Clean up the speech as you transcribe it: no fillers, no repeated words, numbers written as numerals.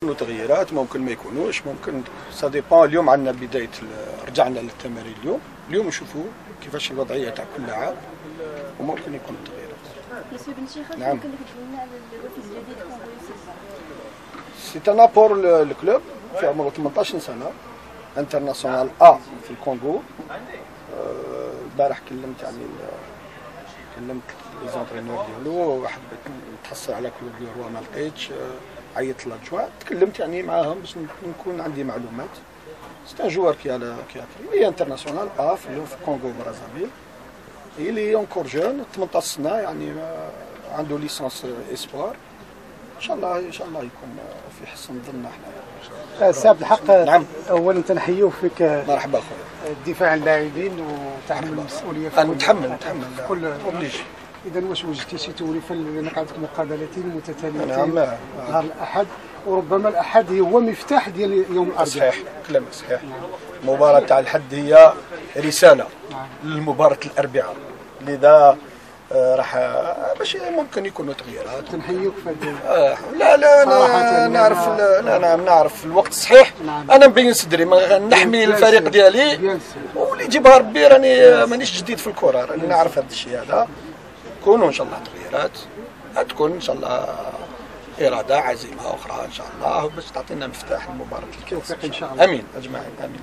يكونوا تغييرات، ممكن ما يكونوش، ممكن سا ديبون. اليوم عندنا بدايه رجعنا للتمارين اليوم نشوفوا كيفاش الوضعيه تاع كل لاعب وممكن يكون تغييرات. مسيو بن شيخة، نعم. ممكن تقول لنا على الوفد الجديد كونغولي سي ان ابور الكلوب في عمره 18 سنه، انترناسيونال ا في الكونغو. البارح كلمت لي زونترينور ديالو، واحد نتحصل على كلوب ديال ما لقيتش، عيطت لادجوان تكلمت معاهم باش نكون عندي معلومات. سي ان جوار كي هي انترناسيونال ا في الكونغو برازافيل. اللي اونكور جون 18 سنه، عنده ليسانس اسبوار. ان شاء الله يكون في حسن ظننا احنا. سعد الحق، نعم. اولا تنحيو فيك مرحبا خويا. الدفاع عن اللاعبين وتحمل المسؤوليه في نتحمل كل اوبليج. اذا واش وجدتي شي توليفه مقابلتين متتاليتين نعم. نهار الاحد، وربما الاحد هو مفتاح ديال يوم الاربعاء. صحيح، كلامك صحيح. المباراه تاع الحد هي رساله للمباراه الاربعاء، لذا راح باش ممكن يكونوا تغييرات. تنحيوك في لا انا نعرف الوقت الصحيح. نعم. انا مبين صدري نحمي الفريق ديالي، واللي يجيبها ربي. راني مانيش جديد في الكره، راني نعرف هذا الشيء هذا. يكونوا ان شاء الله تغييرات، تكون ان شاء الله اراده عزيمه اخرى ان شاء الله باش تعطينا مفتاح المباراه الكاس. ان شاء الله. امين اجمعين، امين.